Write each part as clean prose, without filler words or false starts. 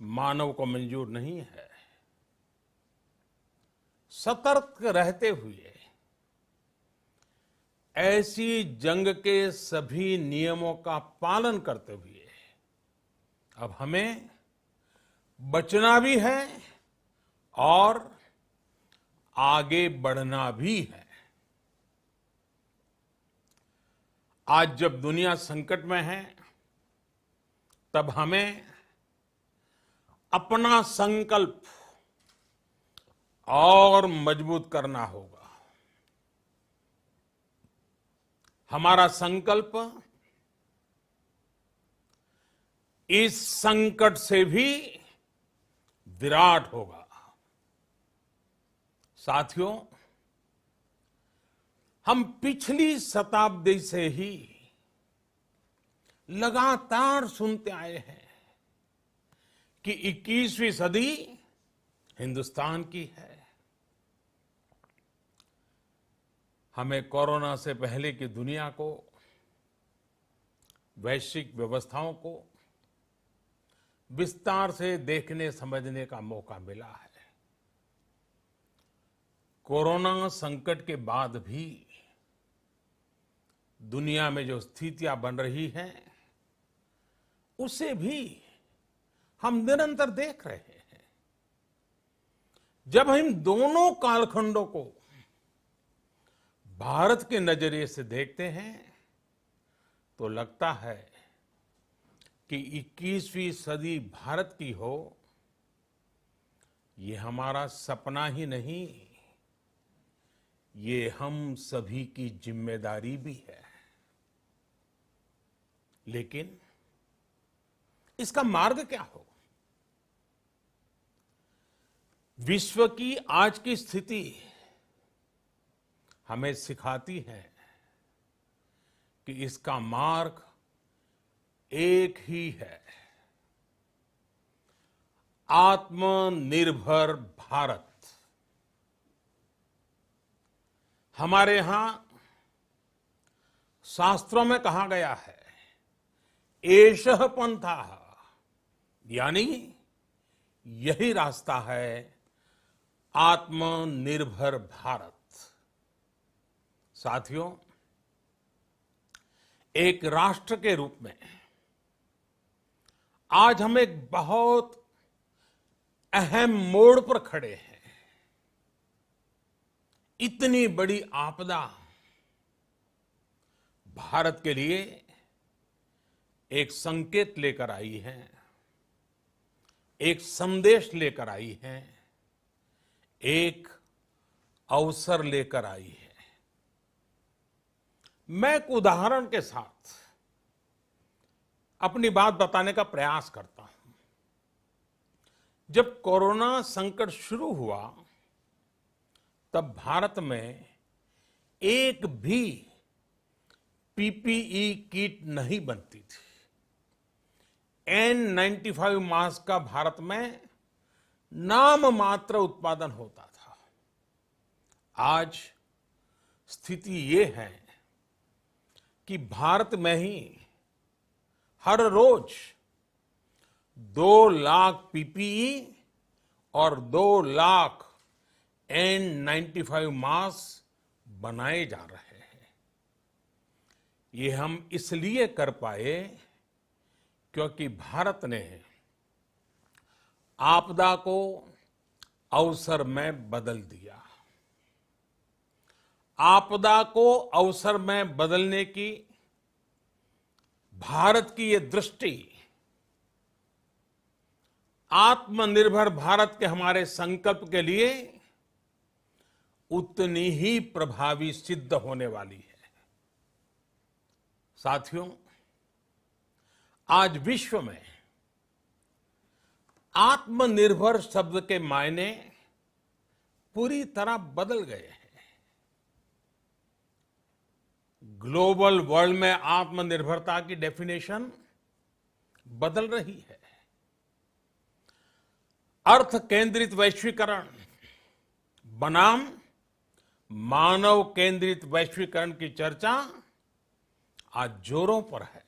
मानव को मंजूर नहीं है। सतर्क रहते हुए ऐसी जंग के सभी नियमों का पालन करते हुए अब हमें बचना भी है और आगे बढ़ना भी है। आज जब दुनिया संकट में है, तब हमें अपना संकल्प और मजबूत करना होगा। हमारा संकल्प इस संकट से भी विराट होगा। साथियों, हम पिछली शताब्दी से ही लगातार सुनते आए हैं कि 21वीं सदी हिंदुस्तान की है। हमें कोरोना से पहले की दुनिया को, वैश्विक व्यवस्थाओं को विस्तार से देखने समझने का मौका मिला है। कोरोना संकट के बाद भी दुनिया में जो स्थितियां बन रही हैं, उसे भी हम निरंतर देख रहे हैं। जब हम दोनों कालखंडों को भारत के नजरिए से देखते हैं, तो लगता है कि 21वीं सदी भारत की हो, ये हमारा सपना ही नहीं, ये हम सभी की जिम्मेदारी भी है। लेकिन इसका मार्ग क्या हो? विश्व की आज की स्थिति हमें सिखाती है कि इसका मार्ग एक ही है, आत्मनिर्भर भारत। हमारे यहां शास्त्रों में कहा गया है, एषः पंथः, यानी यही रास्ता है आत्मनिर्भर भारत। साथियों, एक राष्ट्र के रूप में आज हम एक बहुत अहम मोड़ पर खड़े हैं। इतनी बड़ी आपदा भारत के लिए एक संकेत लेकर आई है, एक संदेश लेकर आई है, एक अवसर लेकर आई है। मैं एक उदाहरण के साथ अपनी बात बताने का प्रयास करता हूं। जब कोरोना संकट शुरू हुआ, तब भारत में एक भी पीपीई किट नहीं बनती थी। N95 मास्क का भारत में नाम मात्र उत्पादन होता था। आज स्थिति ये है कि भारत में ही हर रोज 2 लाख पीपीई और 2 लाख N95 मास्क बनाए जा रहे हैं। ये हम इसलिए कर पाए क्योंकि भारत ने आपदा को अवसर में बदल दिया। आपदा को अवसर में बदलने की भारत की ये दृष्टि आत्मनिर्भर भारत के हमारे संकल्प के लिए उतनी ही प्रभावी सिद्ध होने वाली है। साथियों, आज विश्व में आत्मनिर्भर शब्द के मायने पूरी तरह बदल गए हैं। ग्लोबल वर्ल्ड में आत्मनिर्भरता की डेफिनेशन बदल रही है। अर्थ केंद्रित वैश्वीकरण बनाम मानव केंद्रित वैश्वीकरण की चर्चा आज जोरों पर है।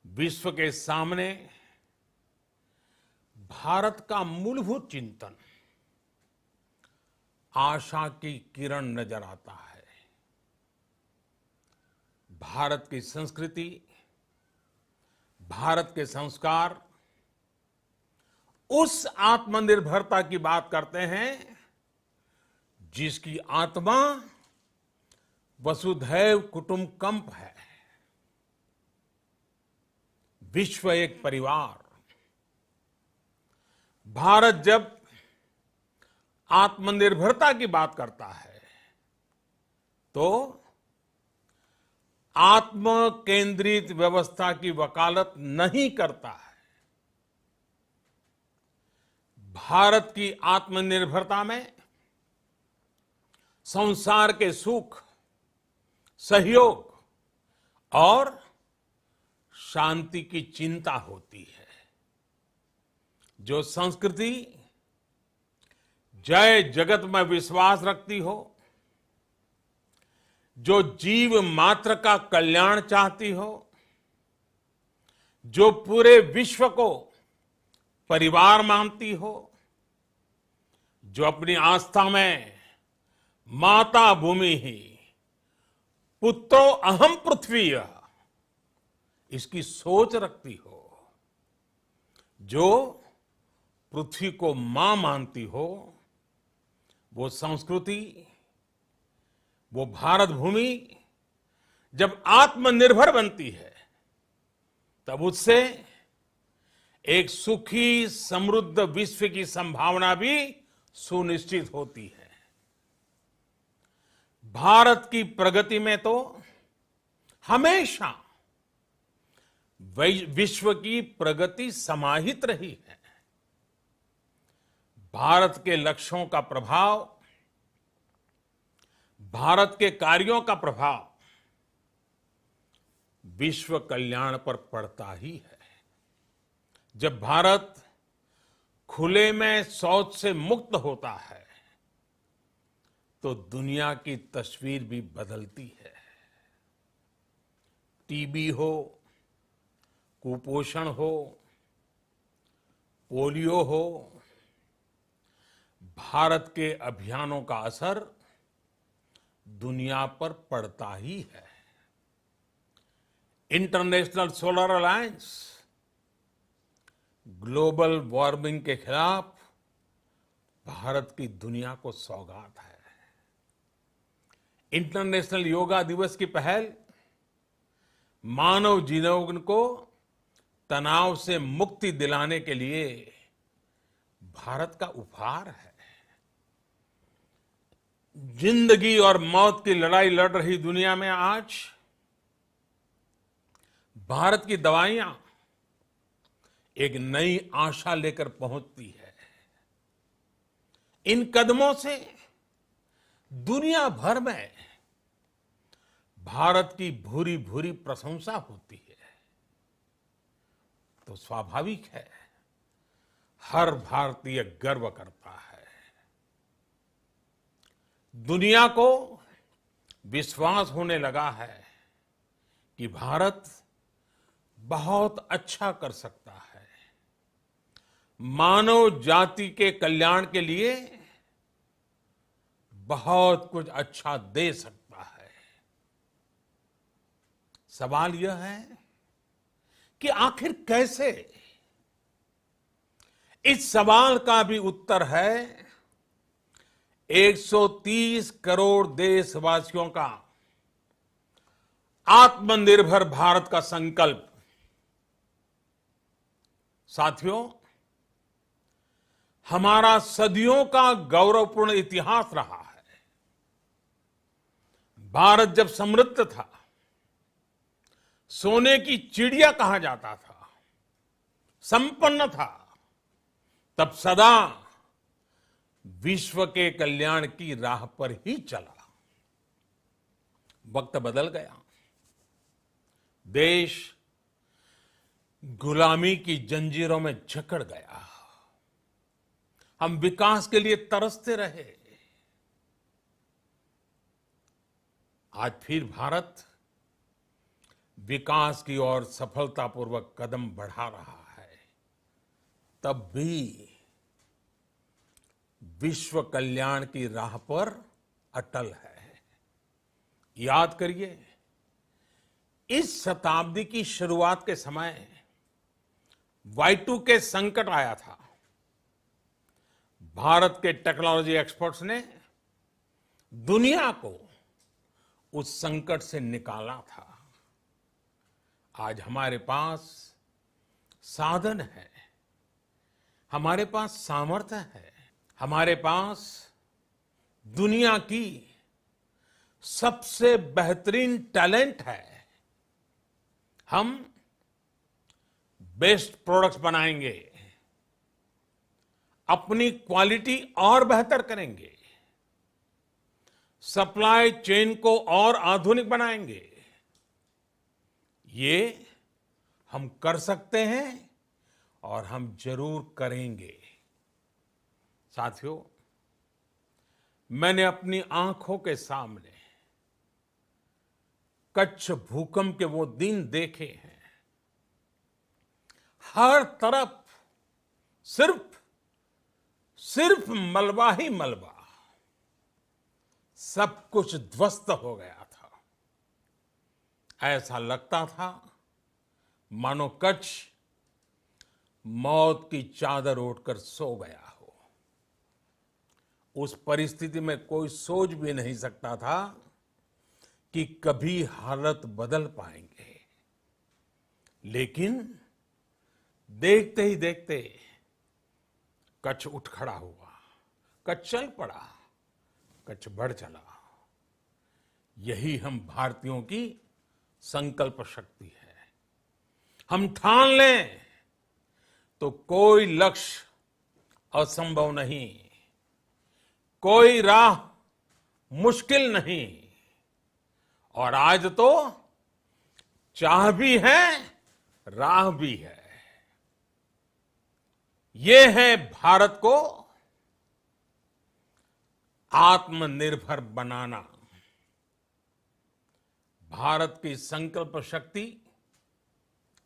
विश्व के सामने भारत का मूलभूत चिंतन आशा की किरण नजर आता है। भारत की संस्कृति, भारत के संस्कार उस आत्मनिर्भरता की बात करते हैं जिसकी आत्मा वसुधैव कुटुंबकम है। विश्व एक परिवार। भारत जब आत्मनिर्भरता की बात करता है तो आत्म केंद्रित व्यवस्था की वकालत नहीं करता है। भारत की आत्मनिर्भरता में संसार के सुख, सहयोग और शांति की चिंता होती है। जो संस्कृति जय जगत में विश्वास रखती हो, जो जीव मात्र का कल्याण चाहती हो, जो पूरे विश्व को परिवार मानती हो, जो अपनी आस्था में माता भूमि ही पुत्रो अहम पृथ्वी इसकी सोच रखती हो, जो पृथ्वी को मां मानती हो, वो संस्कृति, वो भारत भूमि जब आत्मनिर्भर बनती है तब उससे एक सुखी समृद्ध विश्व की संभावना भी सुनिश्चित होती है। भारत की प्रगति में तो हमेशा विश्व की प्रगति समाहित रही है। भारत के लक्ष्यों का प्रभाव, भारत के कार्यों का प्रभाव विश्व कल्याण पर पड़ता ही है। जब भारत खुले में शौच से मुक्त होता है तो दुनिया की तस्वीर भी बदलती है। टीबी हो, कुपोषण हो, पोलियो हो, भारत के अभियानों का असर दुनिया पर पड़ता ही है। International solar alliance global warming के खिलाफ भारत की दुनिया को सौगात है। इंटरनेशनल योगा दिवस की पहल मानव जीवन को तनाव से मुक्ति दिलाने के लिए भारत का उपहार है। जिंदगी और मौत की लड़ाई लड़ रही दुनिया में आज भारत की दवाइयां एक नई आशा लेकर पहुंचती है। इन कदमों से दुनिया भर में भारत की भूरी भूरी प्रशंसा होती है। तो स्वाभाविक है, हर भारतीय गर्व करता है। दुनिया को विश्वास होने लगा है कि भारत बहुत अच्छा कर सकता है, मानव जाति के कल्याण के लिए बहुत कुछ अच्छा दे सकता है। सवाल यह है कि आखिर कैसे? इस सवाल का भी उत्तर है 130 करोड़ देशवासियों का आत्मनिर्भर भारत का संकल्प। साथियों, हमारा सदियों का गौरवपूर्ण इतिहास रहा है। भारत जब समृद्ध था, सोने की चिड़िया कहा जाता था, संपन्न था, तब सदा विश्व के कल्याण की राह पर ही चला। वक्त बदल गया, देश गुलामी की जंजीरों में जकड़ गया। हम विकास के लिए तरसते रहे। आज फिर भारत विकास की ओर सफलतापूर्वक कदम बढ़ा रहा है। तब भी विश्व कल्याण की राह पर अटल है। याद करिए, इस शताब्दी की शुरुआत के समय Y2K संकट आया था। भारत के टेक्नोलॉजी एक्सपर्ट्स ने दुनिया को उस संकट से निकाला था। आज हमारे पास साधन है, हमारे पास सामर्थ्य है, हमारे पास दुनिया की सबसे बेहतरीन टैलेंट है। हम बेस्ट प्रोडक्ट्स बनाएंगे, अपनी क्वालिटी और बेहतर करेंगे, सप्लाई चेन को और आधुनिक बनाएंगे। ये हम कर सकते हैं और हम जरूर करेंगे। साथियों, मैंने अपनी आंखों के सामने कच्छ भूकंप के वो दिन देखे हैं। हर तरफ सिर्फ मलबा ही मलबा, सब कुछ ध्वस्त हो गया था। ऐसा लगता था मानो कच्छ मौत की चादर ओढ़कर सो गया हो। उस परिस्थिति में कोई सोच भी नहीं सकता था कि कभी हालत बदल पाएंगे। लेकिन देखते ही देखते कच्छ उठ खड़ा हुआ, कच्छ चल पड़ा, कच्छ बढ़ चला। यही हम भारतीयों की संकल्प शक्ति है। हम ठान लें तो कोई लक्ष्य असंभव नहीं, कोई राह मुश्किल नहीं। और आज तो चाह भी है, राह भी है। ये है भारत को आत्मनिर्भर बनाना। भारत की संकल्प शक्ति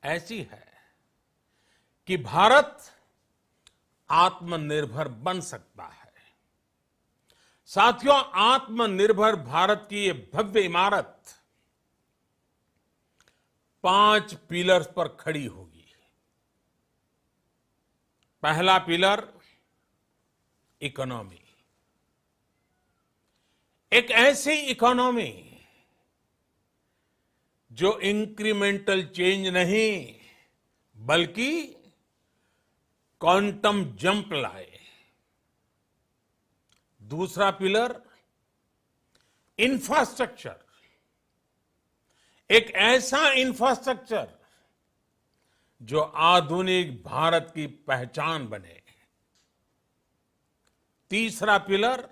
ऐसी है कि भारत आत्मनिर्भर बन सकता है। साथियों, आत्मनिर्भर भारत की ये भव्य इमारत 5 पिलर्स पर खड़ी होगी। पहला पिलर इकोनॉमी। एक ऐसी इकोनॉमी जो इंक्रीमेंटल चेंज नहीं बल्कि क्वांटम जंप लाए। दूसरा पिलर इंफ्रास्ट्रक्चर। एक ऐसा इंफ्रास्ट्रक्चर जो आधुनिक भारत की पहचान बने। तीसरा पिलर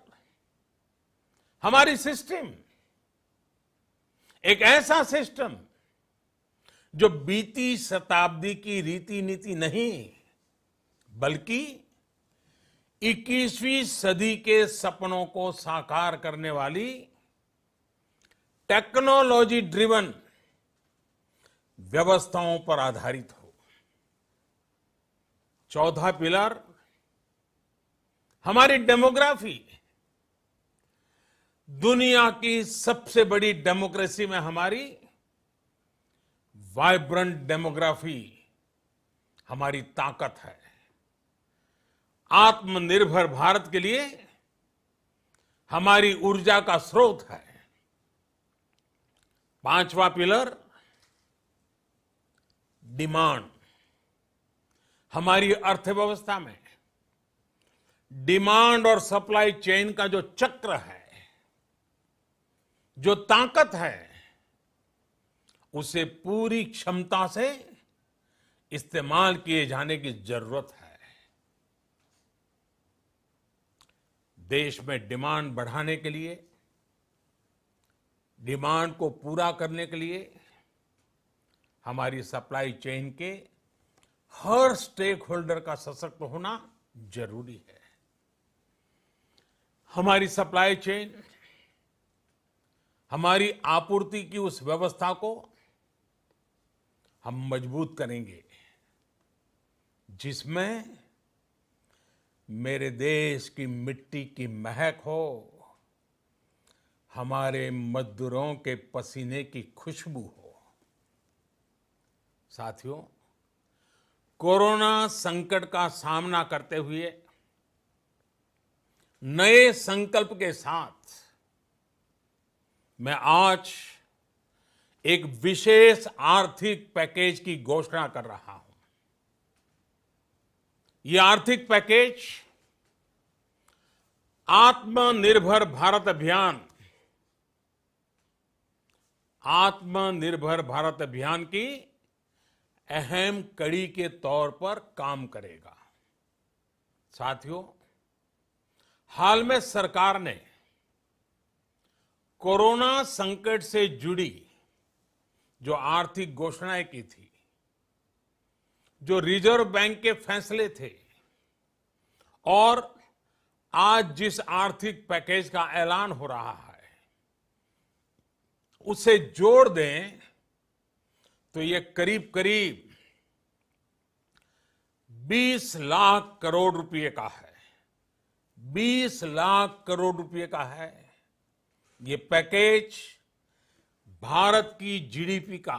हमारी सिस्टम। एक ऐसा सिस्टम जो बीती शताब्दी की रीति नीति नहीं बल्कि 21वीं सदी के सपनों को साकार करने वाली टेक्नोलॉजी ड्रिवन व्यवस्थाओं पर आधारित हो। चौथा पिलर हमारी डेमोग्राफी। दुनिया की सबसे बड़ी डेमोक्रेसी में हमारी वाइब्रेंट डेमोग्राफी हमारी ताकत है। आत्मनिर्भर भारत के लिए हमारी ऊर्जा का स्रोत है। पांचवा पिलर डिमांड। हमारी अर्थव्यवस्था में डिमांड और सप्लाई चेन का जो चक्र है, जो ताकत है, उसे पूरी क्षमता से इस्तेमाल किए जाने की जरूरत है। देश में डिमांड बढ़ाने के लिए, डिमांड को पूरा करने के लिए हमारी सप्लाई चेन के हर स्टेक होल्डर का सशक्त होना जरूरी है। हमारी सप्लाई चेन, हमारी आपूर्ति की उस व्यवस्था को हम मजबूत करेंगे जिसमें मेरे देश की मिट्टी की महक हो, हमारे मजदूरों के पसीने की खुशबू हो। साथियों, कोरोना संकट का सामना करते हुए नए संकल्प के साथ मैं आज एक विशेष आर्थिक पैकेज की घोषणा कर रहा हूं। ये आर्थिक पैकेज आत्मनिर्भर भारत अभियान की अहम कड़ी के तौर पर काम करेगा। साथियों, हाल में सरकार ने कोरोना संकट से जुड़ी जो आर्थिक घोषणाएं की थी, जो रिजर्व बैंक के फैसले थे और आज जिस आर्थिक पैकेज का ऐलान हो रहा है, उसे जोड़ दें तो ये करीब करीब 20 लाख करोड़ रुपए का है। 20 लाख करोड़ रुपए का है। ये पैकेज भारत की जीडीपी का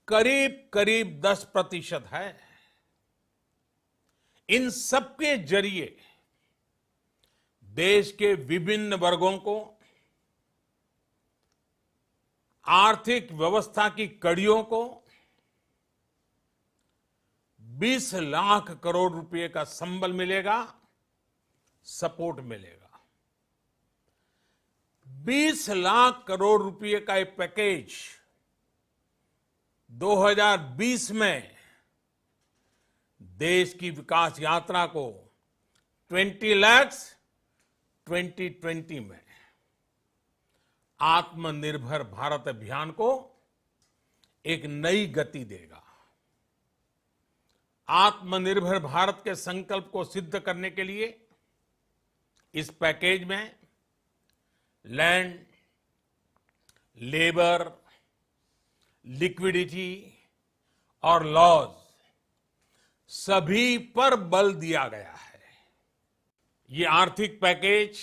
करीब करीब 10% है। इन सबके जरिए देश के विभिन्न वर्गों को आर्थिक व्यवस्था की कड़ियों को 20 लाख करोड़ रुपए का संबल मिलेगा, सपोर्ट मिलेगा। 20 लाख करोड़ रुपए का ये पैकेज 2020 में देश की विकास यात्रा को 20 लाख 2020 में आत्मनिर्भर भारत अभियान को एक नई गति देगा। आत्मनिर्भर भारत के संकल्प को सिद्ध करने के लिए इस पैकेज में लैंड, लेबर, लिक्विडिटी और लॉज सभी पर बल दिया गया है। ये आर्थिक पैकेज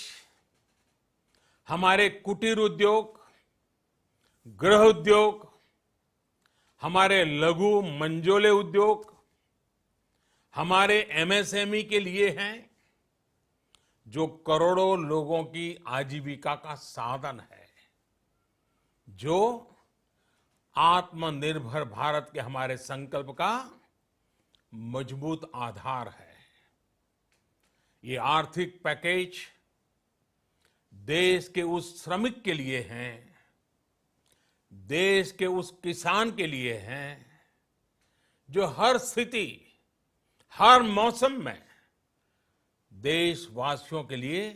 हमारे कुटीर उद्योग, गृह उद्योग, हमारे लघु मंझोले उद्योग, हमारे एमएसएमई के लिए हैं, जो करोड़ों लोगों की आजीविका का साधन है, जो आत्मनिर्भर भारत के हमारे संकल्प का मजबूत आधार है। ये आर्थिक पैकेज देश के उस श्रमिक के लिए हैं, देश के उस किसान के लिए हैं, जो हर स्थिति, हर मौसम में देशवासियों के लिए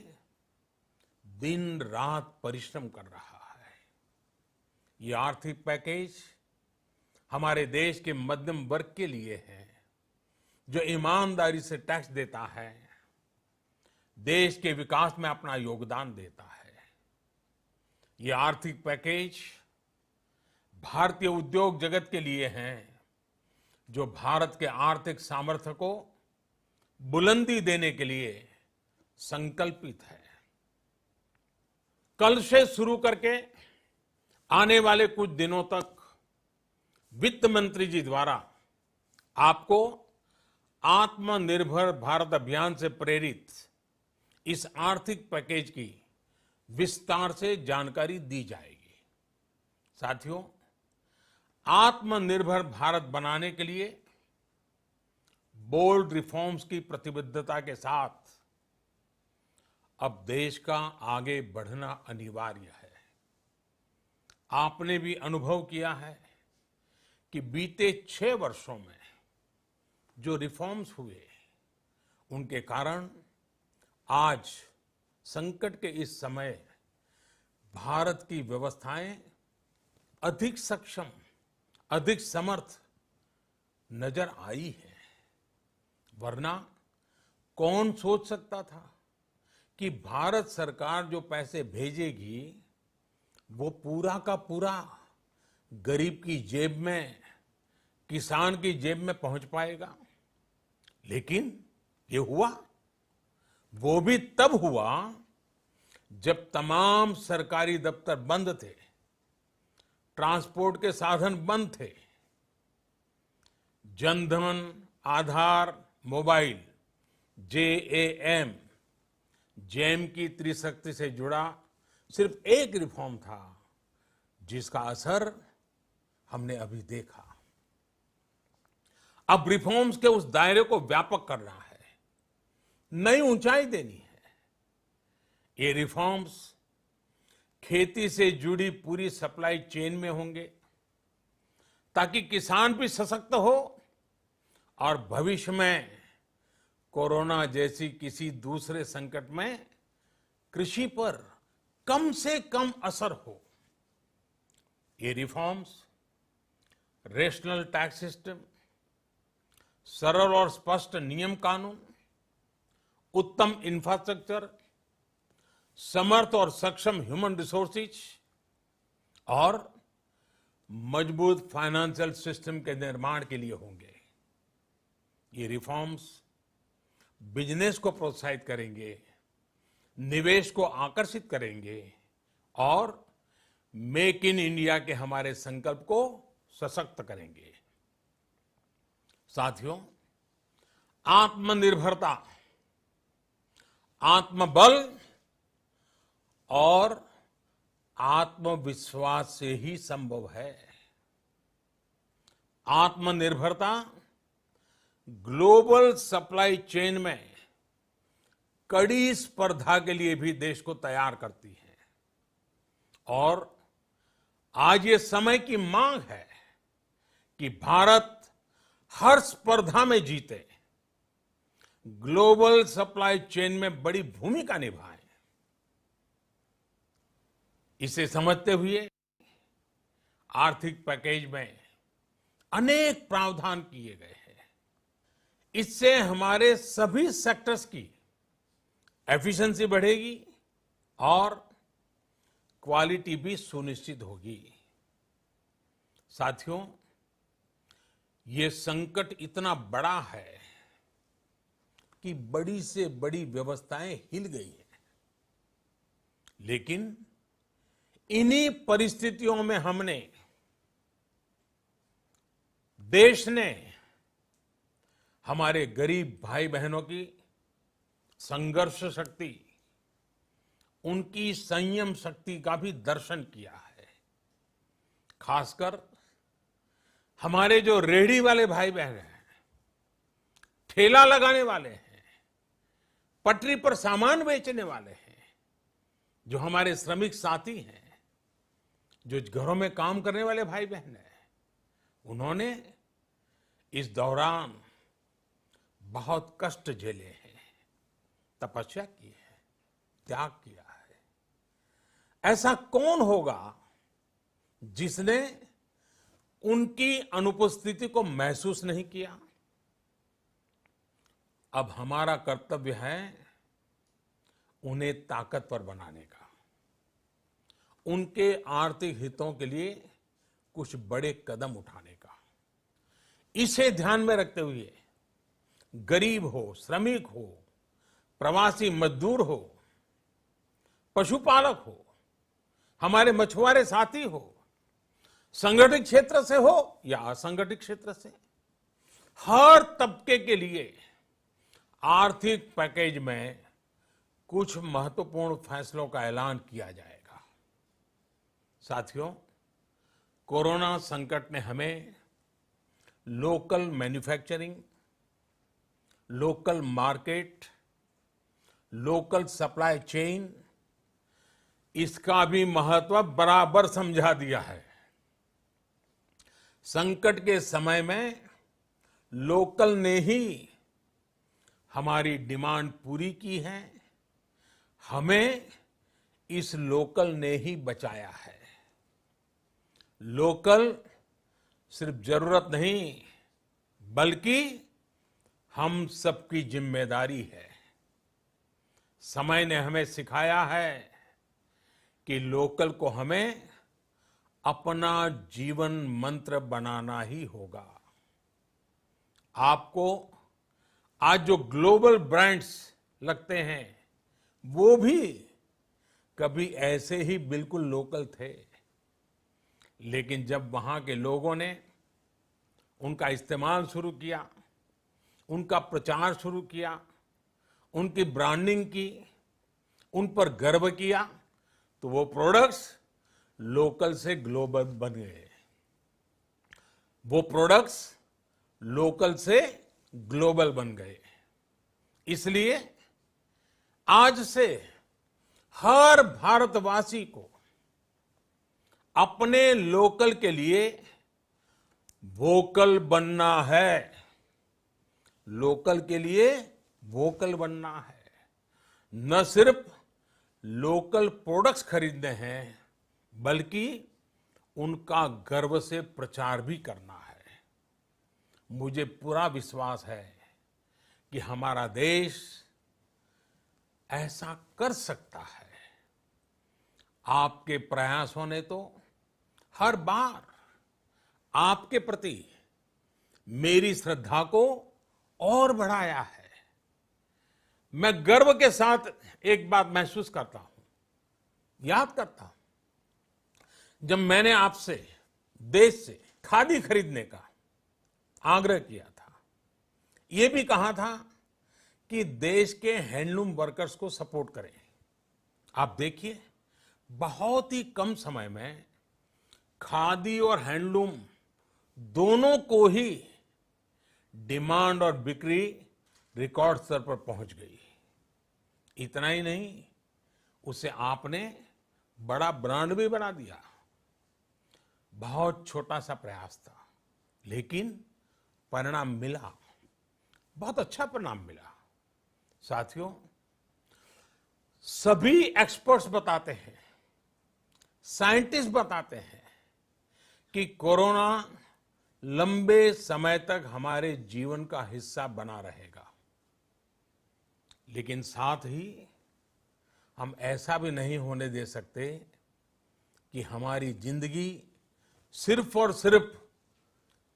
दिन रात परिश्रम कर रहा है। ये आर्थिक पैकेज हमारे देश के मध्यम वर्ग के लिए है, जो ईमानदारी से टैक्स देता है, देश के विकास में अपना योगदान देता है। ये आर्थिक पैकेज भारतीय उद्योग जगत के लिए है, जो भारत के आर्थिक सामर्थ्य को बुलंदी देने के लिए संकल्पित है। कल से शुरू करके आने वाले कुछ दिनों तक वित्त मंत्री जी द्वारा आपको आत्मनिर्भर भारत अभियान से प्रेरित इस आर्थिक पैकेज की विस्तार से जानकारी दी जाएगी। साथियों, आत्मनिर्भर भारत बनाने के लिए बोल्ड रिफॉर्म्स की प्रतिबद्धता के साथ अब देश का आगे बढ़ना अनिवार्य है। आपने भी अनुभव किया है कि बीते 6 वर्षों में जो रिफॉर्म्स हुए, उनके कारण आज संकट के इस समय भारत की व्यवस्थाएं अधिक सक्षम, अधिक समर्थ नजर आई है। वरना कौन सोच सकता था कि भारत सरकार जो पैसे भेजेगी वो पूरा का पूरा गरीब की जेब में, किसान की जेब में पहुंच पाएगा। लेकिन ये हुआ। वो भी तब हुआ जब तमाम सरकारी दफ्तर बंद थे, ट्रांसपोर्ट के साधन बंद थे। जनधन, आधार, मोबाइल, जेएएम, जेम की त्रिशक्ति से जुड़ा सिर्फ एक रिफॉर्म था जिसका असर हमने अभी देखा। अब रिफॉर्म्स के उस दायरे को व्यापक करना है, नई ऊंचाई देनी है। ये रिफॉर्म्स खेती से जुड़ी पूरी सप्लाई चेन में होंगे ताकि किसान भी सशक्त हो और भविष्य में कोरोना जैसी किसी दूसरे संकट में कृषि पर कम से कम असर हो। ये रिफॉर्म्स रेशनल टैक्स सिस्टम, सरल और स्पष्ट नियम कानून, उत्तम इंफ्रास्ट्रक्चर, समर्थ और सक्षम ह्यूमन रिसोर्सेज और मजबूत फाइनेंशियल सिस्टम के निर्माण के लिए होंगे। ये रिफॉर्म्स बिजनेस को प्रोत्साहित करेंगे, निवेश को आकर्षित करेंगे और मेक इन इंडिया के हमारे संकल्प को सशक्त करेंगे। साथियों, आत्मनिर्भरता, आत्मबल और आत्मविश्वास से ही संभव है। आत्मनिर्भरता ग्लोबल सप्लाई चेन में कड़ी स्पर्धा के लिए भी देश को तैयार करती है और आज ये समय की मांग है कि भारत हर स्पर्धा में जीते, ग्लोबल सप्लाई चेन में बड़ी भूमिका निभाए। इसे समझते हुए आर्थिक पैकेज में अनेक प्रावधान किए गए हैं। इससे हमारे सभी सेक्टर्स की एफिशिएंसी बढ़ेगी और क्वालिटी भी सुनिश्चित होगी। साथियों, ये संकट इतना बड़ा है कि बड़ी से बड़ी व्यवस्थाएं हिल गई हैं। लेकिन इन्हीं परिस्थितियों में हमने, देश ने हमारे गरीब भाई बहनों की संघर्ष शक्ति, उनकी संयम शक्ति का भी दर्शन किया है। खासकर हमारे जो रेहड़ी वाले भाई बहन हैं, ठेला लगाने वाले हैं, पटरी पर सामान बेचने वाले हैं, जो हमारे श्रमिक साथी हैं, जो घरों में काम करने वाले भाई बहन हैं, उन्होंने इस दौरान बहुत कष्ट झेले हैं, तपस्या की है, त्याग किया है। ऐसा कौन होगा जिसने उनकी अनुपस्थिति को महसूस नहीं किया? अब हमारा कर्तव्य है उन्हें ताकतवर बनाने का, उनके आर्थिक हितों के लिए कुछ बड़े कदम उठाने का। इसे ध्यान में रखते हुए गरीब हो, श्रमिक हो, प्रवासी मजदूर हो, पशुपालक हो, हमारे मछुआरे साथी हो, संगठित क्षेत्र से हो या असंगठित क्षेत्र से, हर तबके के लिए आर्थिक पैकेज में कुछ महत्वपूर्ण फैसलों का ऐलान किया जाएगा। साथियों, कोरोना संकट ने हमें local manufacturing, local market, local supply chain, इसका भी महत्व बराबर समझा दिया है। संकट के समय में लोकल ने ही हमारी डिमांड पूरी की है, हमें इस लोकल ने ही बचाया है। लोकल सिर्फ जरूरत नहीं बल्कि हम सबकी जिम्मेदारी है। समय ने हमें सिखाया है कि लोकल को हमें अपना जीवन मंत्र बनाना ही होगा। आपको आज जो ग्लोबल ब्रांड्स लगते हैं वो भी कभी ऐसे ही बिल्कुल लोकल थे, लेकिन जब वहां के लोगों ने उनका इस्तेमाल शुरू किया, उनका प्रचार शुरू किया, उनकी ब्रांडिंग की, उन पर गर्व किया, तो वो प्रोडक्ट्स लोकल से ग्लोबल बन गए। वो प्रोडक्ट्स लोकल से ग्लोबल बन गए। इसलिए आज से हर भारतवासी को अपने लोकल के लिए वोकल बनना है। लोकल के लिए वोकल बनना है। न सिर्फ लोकल प्रोडक्ट्स खरीदने हैं, बल्कि उनका गर्व से प्रचार भी करना है। मुझे पूरा विश्वास है कि हमारा देश ऐसा कर सकता है। आपके प्रयासों ने तो हर बार आपके प्रति मेरी श्रद्धा को और बढ़ाया है। मैं गर्व के साथ एक बात महसूस करता हूं, याद करता हूं, जब मैंने आपसे देश से खादी खरीदने का आग्रह किया था, यह भी कहा था कि देश के हैंडलूम वर्कर्स को सपोर्ट करें। आप देखिए, बहुत ही कम समय में खादी और हैंडलूम दोनों को ही डिमांड और बिक्री रिकॉर्ड स्तर पर पहुंच गई। इतना ही नहीं, उसे आपने बड़ा ब्रांड भी बना दिया। बहुत छोटा सा प्रयास था, लेकिन परिणाम मिला, बहुत अच्छा परिणाम मिला। साथियों, सभी एक्सपर्ट्स बताते हैं, साइंटिस्ट बताते हैं कि कोरोना लंबे समय तक हमारे जीवन का हिस्सा बना रहेगा। लेकिन साथ ही हम ऐसा भी नहीं होने दे सकते कि हमारी जिंदगी सिर्फ और सिर्फ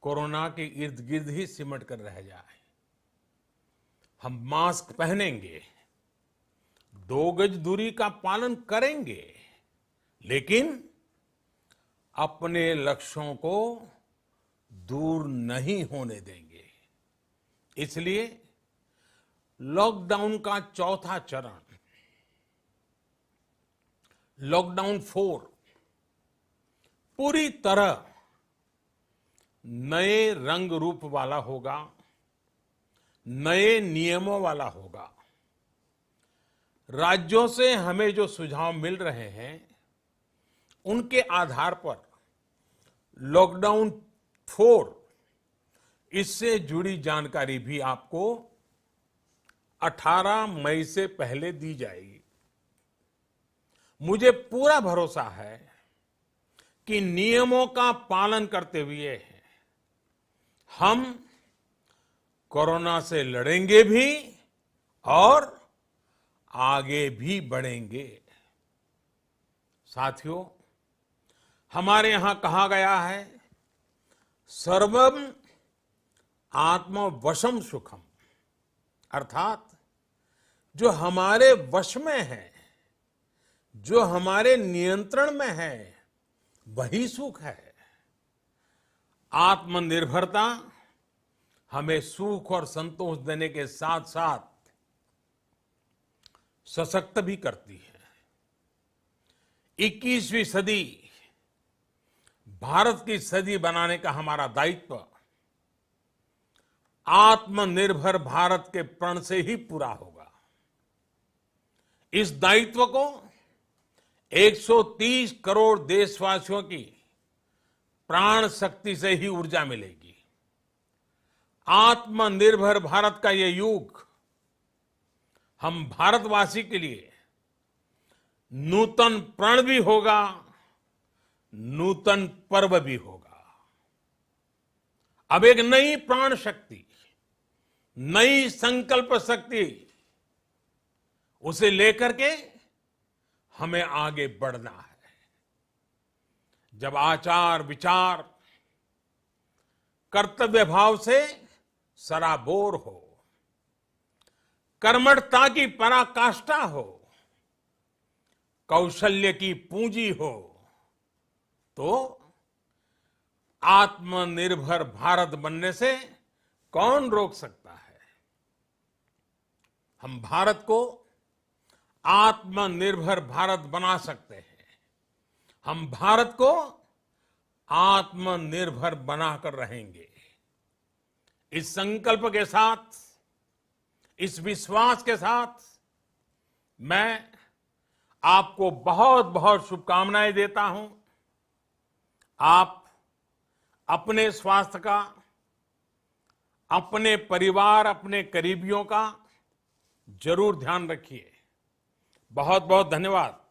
कोरोना के इर्द गिर्द ही सिमट कर रह जाए। हम मास्क पहनेंगे, 2 गज दूरी का पालन करेंगे, लेकिन अपने लक्ष्यों को दूर नहीं होने देंगे। इसलिए लॉकडाउन का चौथा चरण, लॉकडाउन 4, पूरी तरह नए रंग रूप वाला होगा, नए नियमों वाला होगा। राज्यों से हमें जो सुझाव मिल रहे हैं, उनके आधार पर लॉकडाउन 4, इससे जुड़ी जानकारी भी आपको 18 मई से पहले दी जाएगी। मुझे पूरा भरोसा है कि नियमों का पालन करते हुए हम कोरोना से लड़ेंगे भी और आगे भी बढ़ेंगे। साथियों, हमारे यहां कहा गया है, सर्वम आत्मवशम सुखम, अर्थात जो हमारे वश में है, जो हमारे नियंत्रण में है, वही सुख है। आत्मनिर्भरता हमें सुख और संतोष देने के साथ साथ सशक्त भी करती है। 21वीं सदी भारत की सदी बनाने का हमारा दायित्व आत्मनिर्भर भारत के प्रण से ही पूरा होगा। इस दायित्व को 130 करोड़ देशवासियों की प्राण शक्ति से ही ऊर्जा मिलेगी। आत्मनिर्भर भारत का ये युग हम भारतवासी के लिए नूतन प्रण भी होगा, नूतन पर्व भी होगा। अब एक नई प्राण शक्ति, नई संकल्प शक्ति, उसे लेकर के हमें आगे बढ़ना है। जब आचार विचार कर्तव्य भाव से सराबोर हो, कर्मठता की पराकाष्ठा हो, कौशल्य की पूंजी हो, तो आत्मनिर्भर भारत बनने से कौन रोक सकता है। हम भारत को आत्मनिर्भर भारत बना सकते हैं। हम भारत को आत्मनिर्भर बनाकर रहेंगे। इस संकल्प के साथ, इस विश्वास के साथ मैं आपको बहुत बहुत शुभकामनाएं देता हूं। आप अपने स्वास्थ्य का, अपने परिवार, अपने करीबियों का जरूर ध्यान रखिए। बहुत बहुत धन्यवाद।